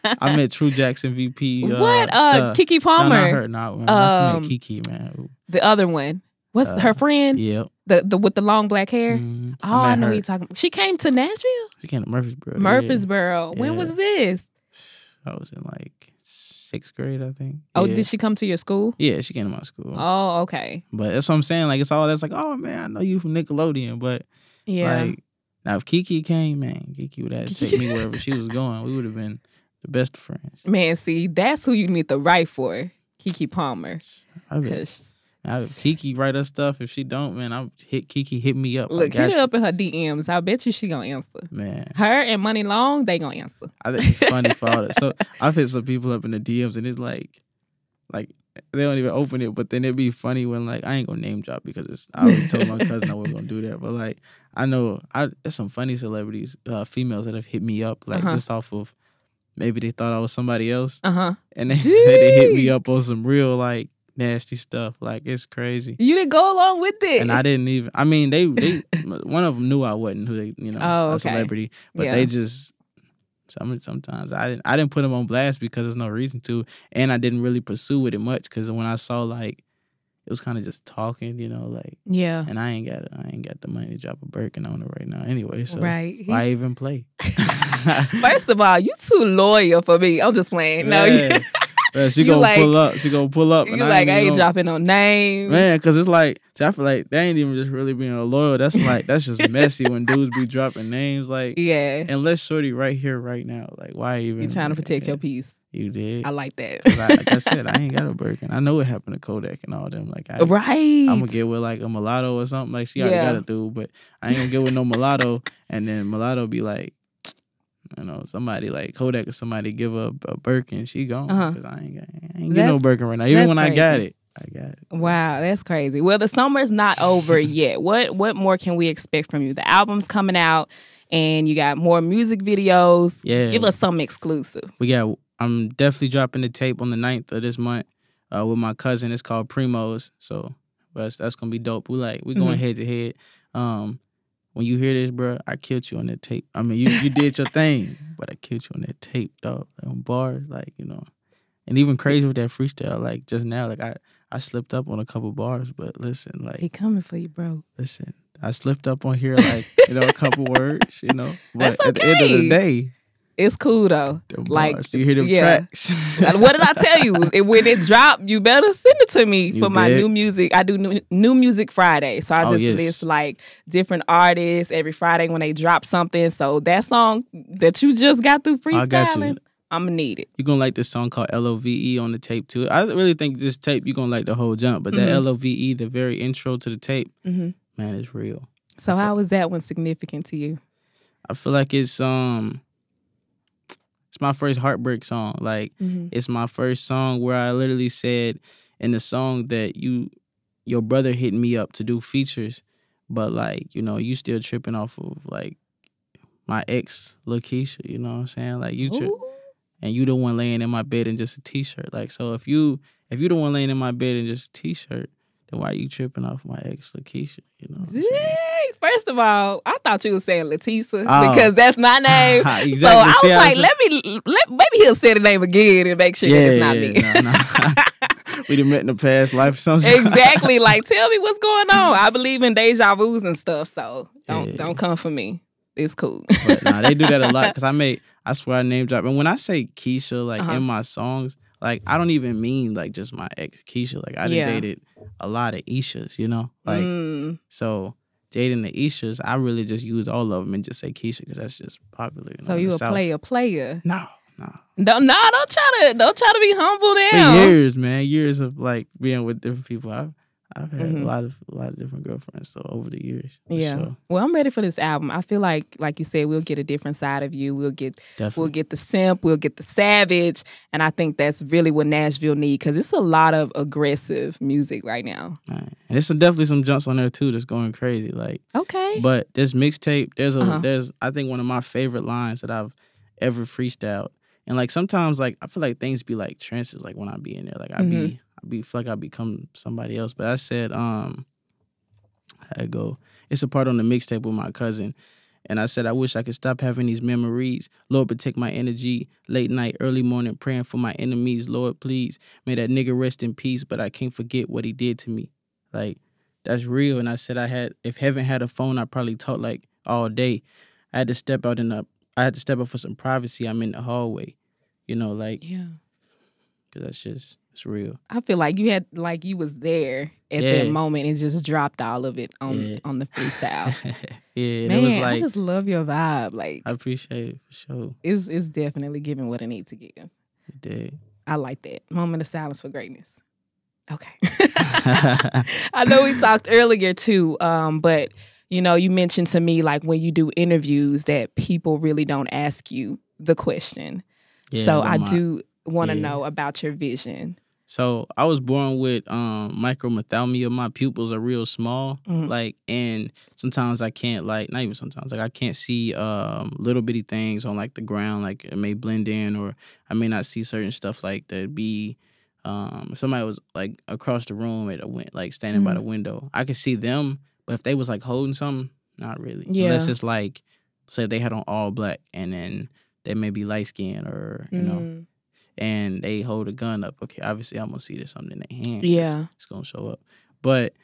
Speaker 1: I met True Jackson VP.
Speaker 3: What? Kiki Palmer.
Speaker 1: No, not her. Not man. I met Kiki, man.
Speaker 3: The other one. What's her friend?
Speaker 1: Yep.
Speaker 3: The with the long black hair. Oh, I know
Speaker 1: her.
Speaker 3: who you're talking. She came to Nashville.
Speaker 1: She came to Murfreesboro.
Speaker 3: Murfreesboro.
Speaker 1: Yeah.
Speaker 3: When was this?
Speaker 1: I was in like 6th grade, I think.
Speaker 3: Oh,
Speaker 1: Yeah.
Speaker 3: did she come to your school?
Speaker 1: Yeah, she came to my school.
Speaker 3: Oh, okay.
Speaker 1: But that's what I'm saying. Like it's all that's like, oh man, I know you from Nickelodeon, but
Speaker 3: Yeah.
Speaker 1: like now if Kiki came, man, Kiki would have to take me wherever she was going. We would have been the best of friends.
Speaker 3: Man, see, that's who you need to write for, Kiki Palmer.
Speaker 1: I bet.
Speaker 3: 'Cause
Speaker 1: Now, if Kiki write us stuff, if she don't, man, Kiki hit me up.
Speaker 3: look,
Speaker 1: I got
Speaker 3: hit her
Speaker 1: you.
Speaker 3: up in her DMs. I bet you she gonna answer.
Speaker 1: Man,
Speaker 3: Her and Money Long, they gonna answer.
Speaker 1: I think it's funny for all that. So I've hit some people up in the DMs, and it's like they don't even open it. But then it'd be funny when like I ain't gonna name drop because I always told my cousin I wasn't gonna do that. But like I know there's some funny celebrities, females that have hit me up like just off of maybe they thought I was somebody else, and they hit me up on some real like nasty stuff. Like it's crazy.
Speaker 3: You didn't go along with it.
Speaker 1: And I didn't even. I mean, they one of them knew I wasn't who they, you know, a celebrity, but they just sometimes I didn't put them on blast because there's no reason to, and I didn't really pursue it much because when I saw like it was kind of just talking, you know, like and I ain't got the money to drop a Birkin on it right now anyway. So why even play?
Speaker 3: First of all, you too loyal for me. I'm just playing. No,
Speaker 1: she gonna pull up. She gonna pull up.
Speaker 3: You like I ain't dropping no names,
Speaker 1: man. Because it's like, I feel like they ain't even just really being loyal. That's just messy when dudes be dropping names. Like, unless shorty right here, right now. Like, why even?
Speaker 3: You trying to protect your peace?
Speaker 1: You did.
Speaker 3: I like that.
Speaker 1: Like I said, I ain't got a Birkin. I know what happened to Kodak and all them. Like, I'm gonna get with like a mulatto or something. Like she already got a dude, but I ain't gonna get with no mulatto. And then mulatto be like, you know, somebody like Kodak or somebody give her a Birkin, she gone because I ain't get no Birkin right now. Even when I got it.
Speaker 3: Wow, that's crazy. Well, the summer's not over yet. What more can we expect from you? The album's coming out, and you got more music videos.
Speaker 1: Yeah,
Speaker 3: give us something exclusive.
Speaker 1: I'm definitely dropping the tape on the 9th of this month with my cousin. It's called Primos, so that's gonna be dope. We going head to head. when you hear this, bro, I killed you on that tape. I mean, you did your thing, but I killed you on that tape, dog. Like, on bars, like, you know. And even crazy with that freestyle, like just now, like I slipped up on a couple bars, but listen, like
Speaker 3: He coming for you, bro.
Speaker 1: listen, I slipped up on here, like, you know, a couple words, you know. But
Speaker 3: That's
Speaker 1: at the end of the
Speaker 3: okay.
Speaker 1: day,
Speaker 3: It's cool though.
Speaker 1: them
Speaker 3: Like,
Speaker 1: bars, you hear them
Speaker 3: yeah.
Speaker 1: tracks.
Speaker 3: What did I tell you? When it dropped, you better send it to me
Speaker 1: You
Speaker 3: for my
Speaker 1: bet.
Speaker 3: new music. I do new music Friday. So I
Speaker 1: Oh,
Speaker 3: just
Speaker 1: yes.
Speaker 3: list like different artists every Friday when they drop something. So that song that you just got through
Speaker 1: I got you.
Speaker 3: freestyling, I'm going to need it.
Speaker 1: You're going to like this song called LOVE on the tape, too. I really think this tape, you're going to like the whole jump. But that LOVE, the very intro to the tape, man, it's real.
Speaker 3: So how was that one significant to you?
Speaker 1: I feel like it's my first heartbreak song. Like, it's my first song where I literally said in the song that your brother hit me up to do features, but, like, you know, you still tripping off of, like, my ex, LaKeisha, you know what I'm saying? Like, you trip. And you the one laying in my bed in just a t-shirt. Like, so if you the one laying in my bed in just a t-shirt, then why you tripping off my ex LaKeisha? You know what I'm saying?
Speaker 3: Yay. First of all, I thought you were saying LaTesa
Speaker 1: Oh.
Speaker 3: because that's my name.
Speaker 1: Exactly.
Speaker 3: So I was
Speaker 1: See how
Speaker 3: like,
Speaker 1: it's-
Speaker 3: maybe he'll say the name again and make sure that it's not me.
Speaker 1: Nah. We done met in the past life or something.
Speaker 3: Exactly. Like, tell me what's going on. I believe in deja vus and stuff, so don't come for me. It's cool.
Speaker 1: But nah, they do that a lot because I swear I name drop. And when I say Keisha, like in my songs, like I don't even mean like just my ex Keisha. Like I done dated a lot of Ishas, you know? Like so dating the Ishas, I really just use all of them and just say Keisha because that's just popular. You know,
Speaker 3: So
Speaker 1: in
Speaker 3: you
Speaker 1: the
Speaker 3: a
Speaker 1: South.
Speaker 3: player.
Speaker 1: No.
Speaker 3: Don't try to be humble
Speaker 1: For
Speaker 3: now.
Speaker 1: years, man, years of like being with different people. I've had a lot of different girlfriends so over the years.
Speaker 3: Yeah.
Speaker 1: So,
Speaker 3: Well, I'm ready for this album. I feel like you said, we'll get a different side of you. We'll get the simp, we'll get the savage, and I think that's really what Nashville needs because it's a lot of aggressive music right now.
Speaker 1: man. And there's definitely some jumps on there too that's going crazy. Like,
Speaker 3: Okay.
Speaker 1: but this mixtape, there's I think one of my favorite lines that I've ever freestyled. And like sometimes like I feel like things be like trances like when I be in there. Like I feel like I become somebody else. But I said, how'd it go? It's a part on the mixtape with my cousin. And I said, I wish I could stop having these memories. Lord, protect my energy. Late night, early morning, praying for my enemies. Lord, please, may that nigga rest in peace, but I can't forget what he did to me. Like, that's real. And I said if heaven had a phone, I'd probably talk like all day. I had to step out for some privacy. I'm in the hallway. You know, like, because that's just, it's real.
Speaker 3: I feel like you had you was there at that moment and just dropped all of it on the freestyle.
Speaker 1: Yeah,
Speaker 3: Man,
Speaker 1: it was like
Speaker 3: I just love your vibe. Like,
Speaker 1: I appreciate it for sure.
Speaker 3: it's definitely giving what it needs to give.
Speaker 1: It did.
Speaker 3: I like that. Moment of silence for greatness. Okay. I know we talked earlier too, but you know, you mentioned to me like when you do interviews that people really don't ask you the question.
Speaker 1: Yeah,
Speaker 3: so I do want to know about your vision.
Speaker 1: So I was born with micromethalmia. My pupils are real small, like, and sometimes I can't not even sometimes, like I can't see little bitty things on like the ground, like it may blend in, or I may not see certain stuff like that. Be if somebody was like across the room like standing by the window, I could see them, but if they was like holding something, not really. Yeah. Unless it's like, say if they had on all black and then they may be light skinned or you know. And they hold a gun up. Okay, obviously I'm gonna see there's something in their hand.
Speaker 3: Yeah,
Speaker 1: it's gonna show up. But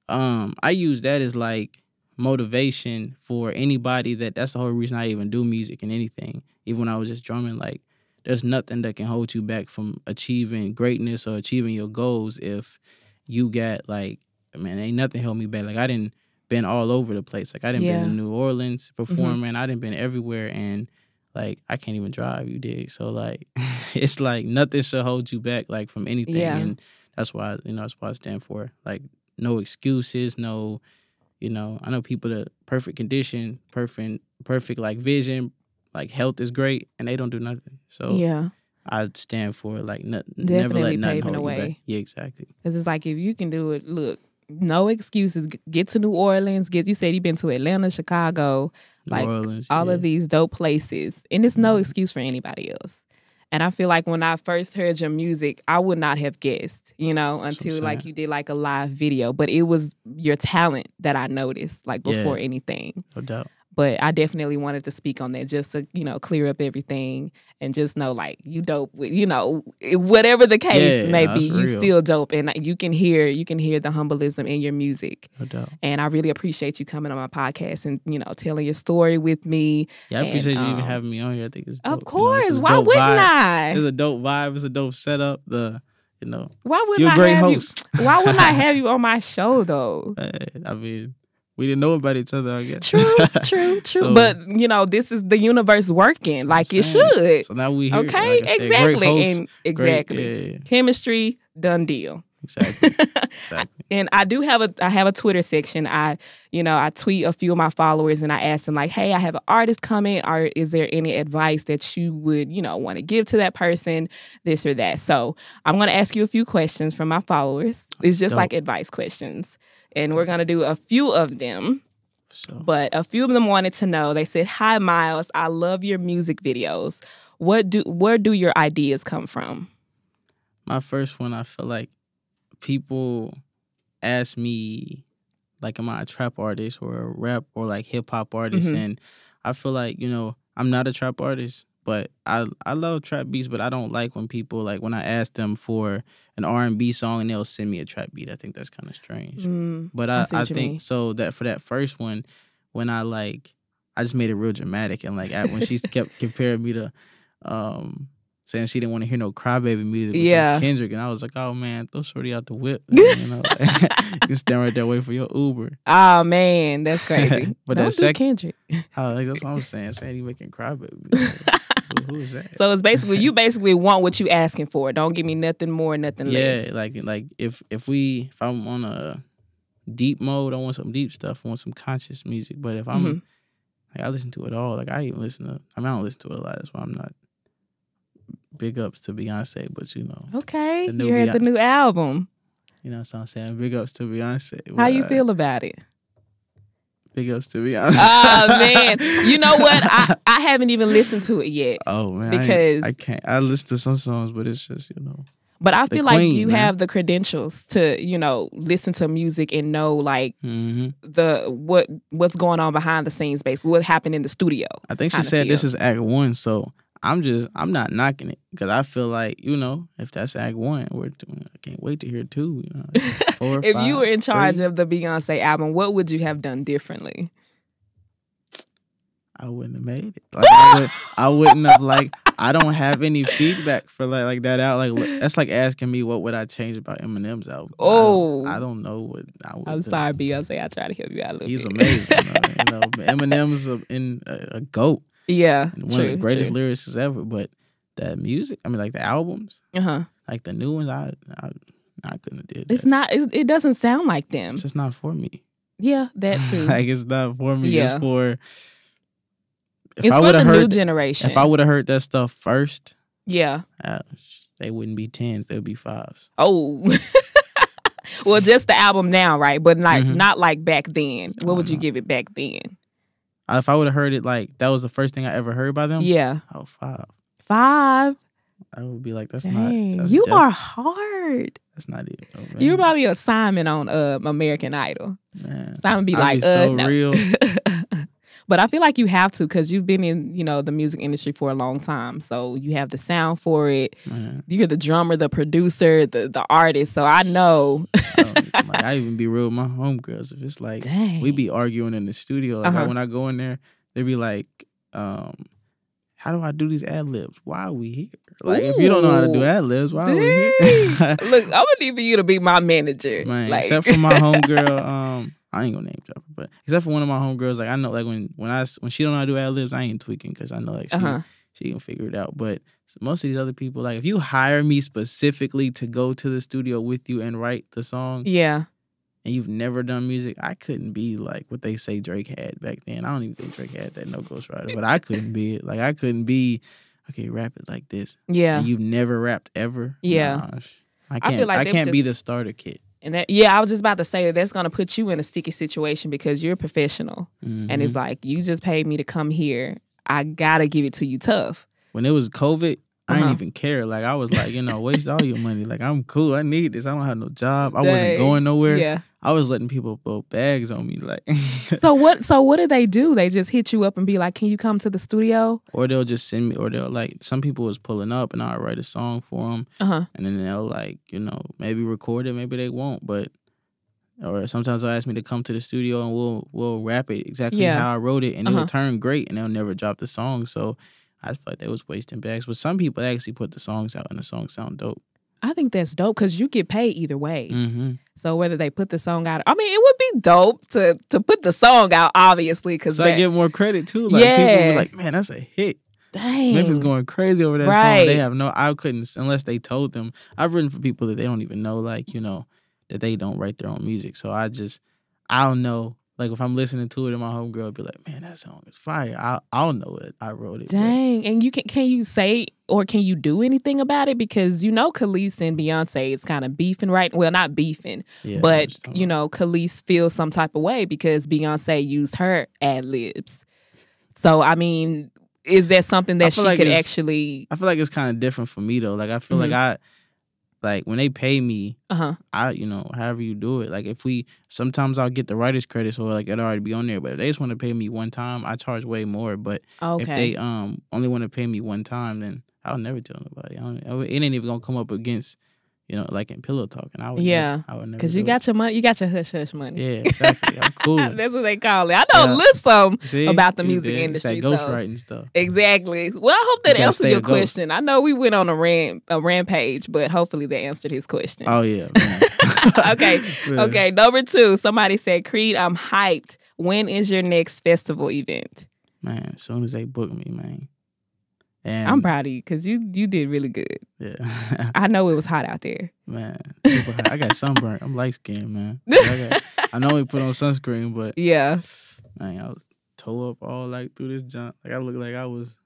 Speaker 1: I use that as like motivation for anybody that's the whole reason I even do music and anything. Even when I was just drumming, like there's nothing that can hold you back from achieving greatness or achieving your goals if you got like, man, ain't nothing held me back. Like I didn't been all over the place. Like I didn't been to New Orleans performing. I didn't been everywhere and. Like, I can't even drive, you dig? So, like, it's like nothing should hold you back, like, from anything. Yeah. And that's why, that's what I stand for. Like, no excuses, no, I know people that perfect condition, perfect, like, vision, like, health is great, and they don't do nothing. So, I stand for, like, never let nothing hold you back. Yeah, exactly.
Speaker 3: Because it's like, if you can do it, look, no excuses. Get to New Orleans. You said you've been to Atlanta, Chicago, like Orleans, all of these dope places. And it's no excuse for anybody else. And I feel like when I first heard your music, I would not have guessed, you know, until
Speaker 1: saying.
Speaker 3: like you did like a live video. But it was your talent that I noticed, like before anything.
Speaker 1: No doubt.
Speaker 3: But I definitely wanted to speak on that just to, you know, clear up everything and just know, like, you dope with, you know, whatever the case may be, you still dope. And you can hear the humbleism in your music.
Speaker 1: No doubt.
Speaker 3: And I really appreciate you coming on my podcast and, you know, telling your story with me.
Speaker 1: Yeah, I appreciate you even having me on here. I think it's dope.
Speaker 3: Of course.
Speaker 1: You know,
Speaker 3: why wouldn't I?
Speaker 1: It's a dope vibe. It's a dope setup. You know,
Speaker 3: why wouldn't
Speaker 1: you're a great
Speaker 3: have
Speaker 1: host.
Speaker 3: Why wouldn't I have you on my show, though?
Speaker 1: I mean, we didn't know about each other, I guess.
Speaker 3: True.
Speaker 1: So,
Speaker 3: but, you know, this is the universe working like it should.
Speaker 1: So now we here.
Speaker 3: Okay,
Speaker 1: like I said,
Speaker 3: exactly.
Speaker 1: great host,
Speaker 3: And exactly.
Speaker 1: yeah.
Speaker 3: Chemistry, done deal.
Speaker 1: Exactly.
Speaker 3: And I have a Twitter section. I tweet a few of my followers and I ask them like, hey, I have an artist coming, or is there any advice that you would, you know, want to give to that person, this or that. So I'm going to ask you a few questions from my followers. It's just like advice questions. And we're going to do a few of them. But a few of them wanted to know, they said, hi, Miles, I love your music videos. Where do your ideas come from?
Speaker 1: My first one, I feel like people ask me, like, am I a trap artist or a rap or like hip hop artist?
Speaker 3: Mm-hmm.
Speaker 1: And I feel like, you know, I'm not a trap artist, but I love trap beats, but I don't like when people, like, when I ask them for an R&B song and they'll send me a trap beat. I think that's kind of strange. But I think so that for that first one, when I just made it real dramatic, and like when she kept comparing me to saying she didn't want to hear no crybaby music, which is Kendrick, and I was like, oh man, throw shorty out the whip. You know, you stand right there waiting for your Uber.
Speaker 3: Oh man, that's crazy.
Speaker 1: But
Speaker 3: don't do Kendrick.
Speaker 1: That's what I'm saying. Saying he making crybaby music. Who is that?
Speaker 3: So it's basically you want what you asking for. Don't give me nothing more, nothing less.
Speaker 1: Yeah, like if I'm on a deep mode, I want some deep stuff. I want some conscious music. But if I'm I listen to it all. Like I don't listen to it a lot. That's why I'm not. Big ups to Beyonce, but you know.
Speaker 3: Okay, you heard the new album.
Speaker 1: You know what I'm saying? Big ups to Beyonce.
Speaker 3: How you feel about it?
Speaker 1: Big ups to Beyonce.
Speaker 3: Oh man, you know what? I haven't even listened to it yet.
Speaker 1: Oh man,
Speaker 3: because
Speaker 1: I can't. I listen to some songs, but it's just, you know.
Speaker 3: But I feel like you have the credentials to, you know, listen to music and know like what's going on behind the scenes, basically what happened in the studio.
Speaker 1: I think she said this is Act 1, so I'm not knocking it, because I feel like, you know, if that's Act 1, I can't wait to hear 2. You know, 4,
Speaker 3: if
Speaker 1: 5,
Speaker 3: you were in charge
Speaker 1: 3.
Speaker 3: of the Beyonce album, what would you have done differently?
Speaker 1: I wouldn't have made it. Like I wouldn't have, like, I don't have any feedback for like that out. Like that's like asking me what would I change about Eminem's album.
Speaker 3: Oh,
Speaker 1: I don't know what I would.
Speaker 3: I'm sorry, Beyonce. I try to help you out a little bit.
Speaker 1: He's amazing. You know, Eminem's a GOAT.
Speaker 3: Yeah,
Speaker 1: one of the greatest lyricists ever. But that music, I mean, like the albums, like the new ones, I couldn't have did that.
Speaker 3: It's not. It doesn't sound like them.
Speaker 1: It's just not for me.
Speaker 3: Yeah, that too.
Speaker 1: Like it's not for me.
Speaker 3: Yeah.
Speaker 1: It's for.
Speaker 3: It's for the new generation.
Speaker 1: If I would have heard that stuff first,
Speaker 3: they
Speaker 1: wouldn't be 10s. They would be 5s.
Speaker 3: Oh. Well, just the album now, right? But not like back then. What would you give it back then?
Speaker 1: If I would have heard it like that was the first thing I ever heard by them.
Speaker 3: Yeah.
Speaker 1: Oh, 5.
Speaker 3: 5.
Speaker 1: I would be like, that's
Speaker 3: Dang,
Speaker 1: not.
Speaker 3: You are hard.
Speaker 1: That's not it. Oh,
Speaker 3: You're probably a Simon on American Idol.
Speaker 1: Man,
Speaker 3: Simon be like,
Speaker 1: so
Speaker 3: no.
Speaker 1: real.
Speaker 3: But I feel like you have to, because you've been in, you know, the music industry for a long time. So you have the sound for it. Man. You're the drummer, the producer, the artist. So I know.
Speaker 1: Like, I even be real with my homegirls. If it's like, we be arguing in the studio. Like when I go in there, they be like, how do I do these ad-libs? Why are we here? Like, if you don't know how to do ad-libs, why are we here?
Speaker 3: Look, I'm going to need for you to be my manager.
Speaker 1: Man,
Speaker 3: like.
Speaker 1: Except for my homegirl, I ain't gonna name drop her, but except for one of my homegirls, like I know, like when she don't know how to do ad libs, I ain't tweaking, because I know like she can figure it out. But most of these other people, like if you hire me specifically to go to the studio with you and write the song, and you've never done music, I couldn't be like what they say Drake had back then. I don't even think Drake had that no ghostwriter, but I couldn't be it. Like I couldn't be rap it like this. Yeah, and you've never rapped ever. Yeah, nah, I can't. I feel like I can't be the starter kit.
Speaker 3: And that, I was just about to say that's going to put you in a sticky situation, because you're a professional. And it's like, you just paid me to come here. I got to give it to you tough.
Speaker 1: When it was COVID, I didn't even care. Like, I was like, waste all your money. Like, I'm cool. I need this. I don't have no job. I wasn't going nowhere.
Speaker 3: Yeah.
Speaker 1: I was letting people throw bags on me. Like,
Speaker 3: So what do they do? They just hit you up and be like, can you come to the studio?
Speaker 1: or they'll just send me, or they'll like, some people was pulling up and I'll write a song for them. And then they'll like, maybe record it, maybe they won't, but, or sometimes they'll ask me to come to the studio and we'll rap it exactly how I wrote it, and it'll turn great, and they'll never drop the song. So I felt like they was wasting bags. But some people actually put the songs out and the songs sound dope.
Speaker 3: I think that's dope because you get paid either way.
Speaker 1: Mm-hmm.
Speaker 3: So whether they put the song out, I mean, it would be dope to put the song out, obviously. Cause
Speaker 1: so I get more credit too. Like, people be like, man, that's a hit.
Speaker 3: Dang.
Speaker 1: Memphis going crazy over that song. They have I couldn't, unless they told them. I've written for people that they don't even know, like, that they don't write their own music. So I don't know. Like, if I'm listening to it and my homegirl will be like, man, that song is fire. I'll know it. I wrote it.
Speaker 3: Dang. And can you say, or can you do anything about it? Because, Khalees and Beyonce is kind of beefing, right? Well, not beefing, but, Khalees feels some type of way because Beyonce used her ad-libs. So, I mean, is there something that she could actually...
Speaker 1: I feel like it's kind of different for me, though. Like, I feel like when they pay me, however you do it. Like, sometimes I'll get the writer's credit, so like it'll already be on there. But if they just want to pay me one time, I charge way more. But if they only want to pay me one time, then I'll never tell nobody. It ain't even gonna come up against, like in pillow talking. I would never.
Speaker 3: Because you got your money, you got your hush hush money.
Speaker 1: Yeah, exactly. I'm cool.
Speaker 3: That's what they call it. I know a little about the music industry.
Speaker 1: It's like ghostwriting stuff.
Speaker 3: Exactly. Well, I hope that answered your question. I know we went on a rampage, but hopefully that answered his question.
Speaker 1: Oh yeah.
Speaker 3: Okay. Okay. Number 2. Somebody said, Creed, I'm hyped. When is your next festival event?
Speaker 1: Man, as soon as they book me, man. And
Speaker 3: I'm proud of you because you did really good.
Speaker 1: Yeah.
Speaker 3: I know it was hot out there.
Speaker 1: Man, I got sunburnt. I'm light skinned, man. I know we put on sunscreen, but man, I was toe up all like through this junk. Like, I looked like I was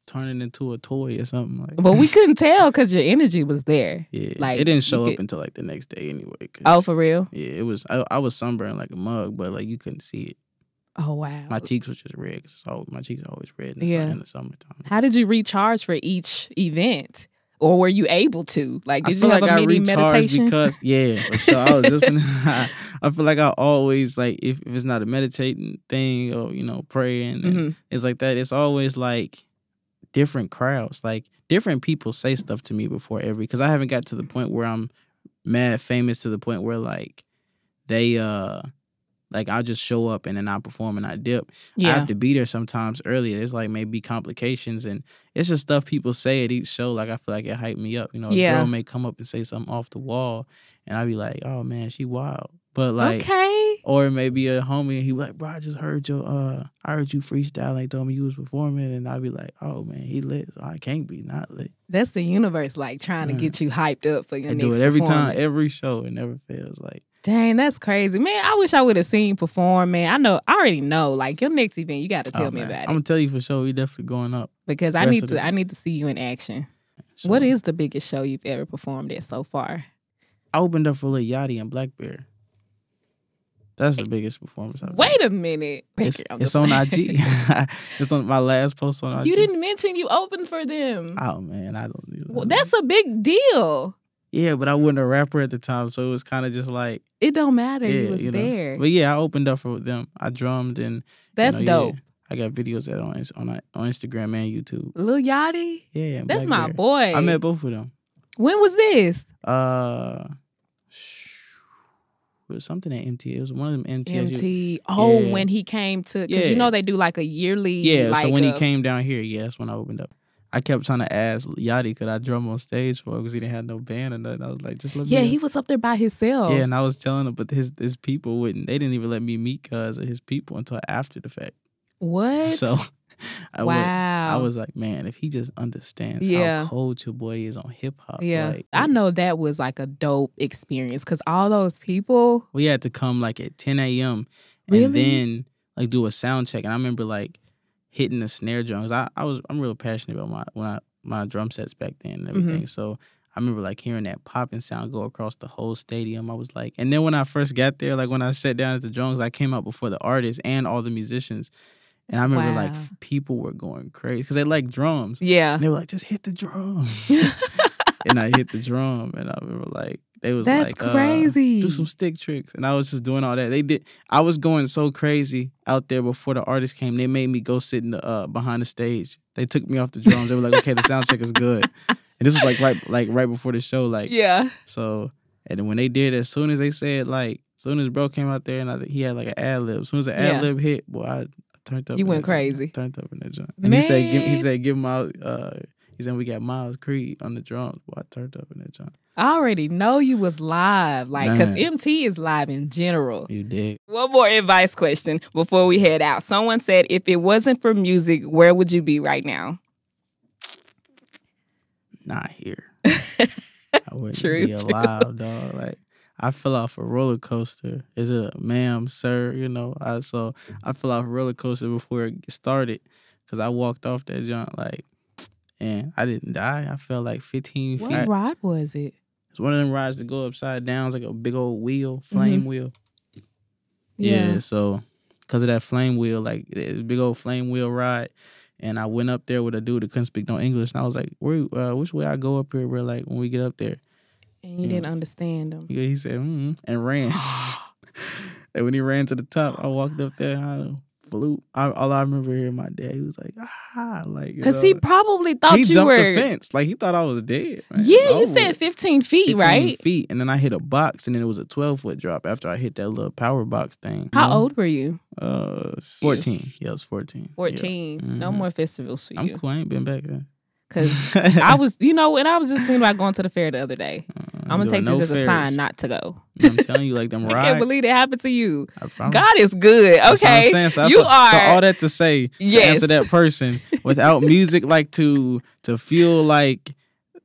Speaker 1: turning into a toy or something. Like.
Speaker 3: But we couldn't tell because your energy was there.
Speaker 1: Yeah, like, it didn't show up until like the next day anyway.
Speaker 3: Oh, for real?
Speaker 1: Yeah, it was. I was sunburned like a mug, but like you couldn't see it.
Speaker 3: Oh, wow.
Speaker 1: My cheeks was just red because my cheeks are always red in the summertime.
Speaker 3: How did you recharge for each event? Or were you able to? Like, did you have a mini meditation?
Speaker 1: Because, so I was just I feel like I always, like, if it's not a meditating thing or, praying, and it's like that, it's always like different crowds. Like, different people say stuff to me before because I haven't got to the point where I'm mad famous to the point where, like, they, like, I'll just show up and then I perform and I dip. I have to be there sometimes earlier. There's, like, maybe complications, and it's just stuff people say at each show. Like, I feel like it hyped me up. A girl may come up and say something off the wall, and I'd be like, oh, man, she wild. But, like, or maybe a homie, and he be like, bro, I just heard you freestyling, told me you was performing, and I'd be like, oh, man, he lit, so I can't be not lit.
Speaker 3: That's the universe, like, trying to get you hyped up for your next performance.
Speaker 1: I do it every time, every show. It never fails, like.
Speaker 3: Dang, that's crazy. Man, I wish I would have seen you perform, man. I already know. Like, your next event, you got to tell me about it.
Speaker 1: I'm going to tell you for sure. We definitely going up.
Speaker 3: Because I need to see you in action. So, what is the biggest show you've ever performed at so far?
Speaker 1: I opened up for Lil Yachty and Black Bear. That's the biggest performance I've
Speaker 3: Wait a minute.
Speaker 1: It's on IG. It's on my last post on IG.
Speaker 3: You didn't mention you opened for them.
Speaker 1: Oh, man, I don't do that.
Speaker 3: Well, that's a big deal.
Speaker 1: Yeah, but I wasn't a rapper at the time, so it was kind of just like...
Speaker 3: It don't matter. You was there.
Speaker 1: But yeah, I opened up for them. I drummed and...
Speaker 3: That's dope.
Speaker 1: I got videos of that on Instagram and YouTube.
Speaker 3: Lil Yachty?
Speaker 1: Yeah.
Speaker 3: That's my boy.
Speaker 1: I met both of them.
Speaker 3: When was this?
Speaker 1: It was something at MT. It was one of them MT.
Speaker 3: Oh, when he came to... Because they do like a yearly...
Speaker 1: Yeah, so when he came down here, that's when I opened up. I kept trying to ask Yachty, could I drum on stage for him because he didn't have no band or nothing. I was like, just let me.
Speaker 3: Yeah, he was up there by himself.
Speaker 1: Yeah, and I was telling him, but his people wouldn't. They didn't even let me meet cuz of his people until after the fact.
Speaker 3: What?
Speaker 1: So
Speaker 3: I
Speaker 1: was like, man, if he just understands how cold your boy is on hip hop.
Speaker 3: Yeah,
Speaker 1: like,
Speaker 3: I know that was like a dope experience because all those people.
Speaker 1: We had to come like at 10 a.m.
Speaker 3: Really?
Speaker 1: And then like do a sound check. And I remember like hitting the snare drums. I'm real passionate about my drum sets back then and everything. So I remember like hearing that popping sound go across the whole stadium. I was like, and then when I first got there, like when I sat down at the drums, I came out before the artists and all the musicians. And I remember like
Speaker 3: Wow.
Speaker 1: people were going crazy because they like drums.
Speaker 3: Yeah.
Speaker 1: And they were like, just hit the drum. And I hit the drum, and I remember like they was
Speaker 3: That's
Speaker 1: like,
Speaker 3: crazy.
Speaker 1: do some stick tricks, and I was just doing all that. I was going so crazy out there before the artist came. They made me go sit in the behind the stage. They took me off the drums. They were like, okay, the sound check is good. And this was right before the show, like
Speaker 3: Yeah.
Speaker 1: So, and then when they did, as soon as they said as soon as bro came out there, and he had like an ad lib. As soon as the ad lib hit, boy, I turned up.
Speaker 3: You
Speaker 1: in
Speaker 3: went
Speaker 1: that joint.
Speaker 3: crazy.
Speaker 1: Turned up in that joint. And he said, give him out. He said, we got Miles Creed on the drums. Boy, I turned up in that joint.
Speaker 3: I already know you was live, like, because
Speaker 1: Man.
Speaker 3: MT is live in general.
Speaker 1: You did.
Speaker 3: One more advice question before we head out. Someone said, if it wasn't for music, where would you be right now?
Speaker 1: Not here. I wouldn't be alive, dog. Like, I fell off a roller coaster. Is it a ma'am, sir? You know, I fell off a roller coaster before it started because I walked off that jump and I didn't die. I fell like 15 feet.
Speaker 3: What ride was it?
Speaker 1: It's one of them rides that go upside down. It's like a big old wheel, flame wheel.
Speaker 3: Yeah.
Speaker 1: So because of that flame wheel, like big old flame wheel ride, and I went up there with a dude that couldn't speak no English, and I was like, which way I go up here, bro? Like when we get up there.
Speaker 3: And you didn't understand him.
Speaker 1: Yeah, he said, and ran. And when he ran to the top, I walked up there and I flew. All I remember hearing my dad, he was like, like.
Speaker 3: Because he probably thought
Speaker 1: he
Speaker 3: you
Speaker 1: jumped
Speaker 3: were.
Speaker 1: the fence. Like, he thought I was dead. Man.
Speaker 3: Yeah, you said 15 feet,
Speaker 1: 15
Speaker 3: right?
Speaker 1: feet. And then I hit a box, and then it was a 12-foot drop after I hit that little power box thing.
Speaker 3: How old were you?
Speaker 1: 14. Yeah, I was 14.
Speaker 3: 14.
Speaker 1: Yeah.
Speaker 3: No more festivals for you.
Speaker 1: I'm cool. I ain't been back then.
Speaker 3: Because I was, and I was just thinking about going to the fair the other day. I'm going to take this as a sign not to go.
Speaker 1: I'm telling you, like them rides.
Speaker 3: I can't believe it happened to you.
Speaker 1: I promise.
Speaker 3: God is good.
Speaker 1: That's what
Speaker 3: Okay.
Speaker 1: I'm saying.
Speaker 3: So
Speaker 1: all that to say,
Speaker 3: Yes.
Speaker 1: to answer that person, without music, like to feel like,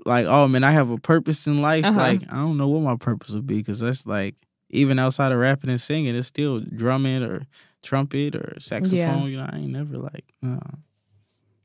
Speaker 1: oh man, I have a purpose in life. Like, I don't know what my purpose would be, because that's like, even outside of rapping and singing, it's still drumming or trumpet or saxophone.
Speaker 3: Yeah.
Speaker 1: You know, I ain't never like,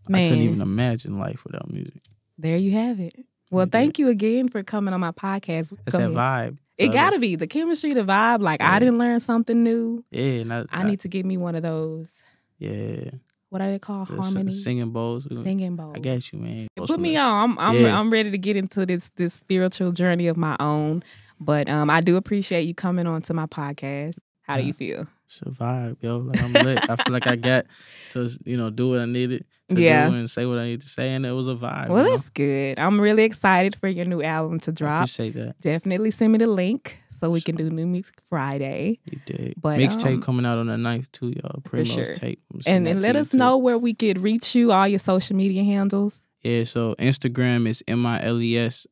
Speaker 3: Man.
Speaker 1: I couldn't even imagine life without music.
Speaker 3: There you have it. Well, thank you again for coming on my podcast.
Speaker 1: That's that vibe.
Speaker 3: It
Speaker 1: So
Speaker 3: gotta be the chemistry, the vibe. Like, I didn't learn something new.
Speaker 1: Yeah, and
Speaker 3: I need to get me one of those.
Speaker 1: Yeah.
Speaker 3: What are they called?
Speaker 1: The
Speaker 3: Harmony
Speaker 1: singing bowls.
Speaker 3: Singing bowls.
Speaker 1: I got you, man.
Speaker 3: Put me on. I'm ready to get into this spiritual journey of my own. But I do appreciate you coming on to my podcast. How do you feel?
Speaker 1: It's a vibe, yo. Like, I'm lit. I feel like I got to, do what I needed to do and say what I need to say, and it was a vibe.
Speaker 3: Well, that's good. I'm really excited for your new album to drop.
Speaker 1: I appreciate that.
Speaker 3: Definitely send me the link so we can do New Music Friday.
Speaker 1: You did.
Speaker 3: But,
Speaker 1: mixtape coming out on the 9th too, y'all. Primos
Speaker 3: sure.
Speaker 1: tape.
Speaker 3: And let us know where we could reach you, all your social media handles.
Speaker 1: Yeah, so Instagram is MILES_CREED.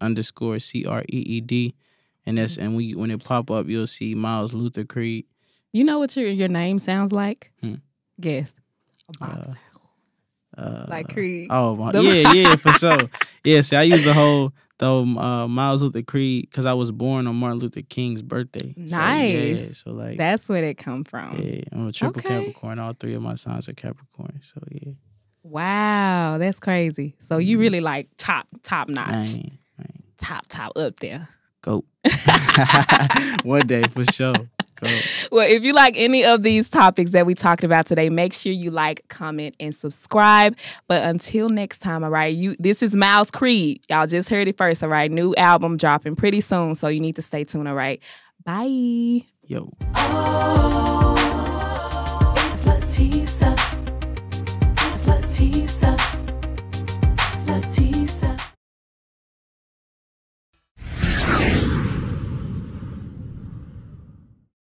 Speaker 1: And that's when it pop up, you'll see Miles Luther Creed.
Speaker 3: You know what your name sounds like? Guess. A boxer. Like Creed.
Speaker 1: Oh, yeah, for sure. Yeah, see, I use Miles Luther Creed because I was born on Martin Luther King's birthday.
Speaker 3: Nice.
Speaker 1: So like
Speaker 3: that's where it come from.
Speaker 1: Yeah, I'm a triple Capricorn. All 3 of my signs are Capricorn. So yeah.
Speaker 3: Wow, that's crazy. So you really like top notch.
Speaker 1: Man.
Speaker 3: Top up there.
Speaker 1: Go. One day for sure. Go.
Speaker 3: Well, if you like any of these topics that we talked about today, make sure you like, comment, and subscribe. But until next time, all right, this is Miles Creed. Y'all just heard it first, all right? New album dropping pretty soon, so you need to stay tuned, all right? Bye.
Speaker 1: Yo.
Speaker 2: Oh, it's LaTesa. It's LaTesa.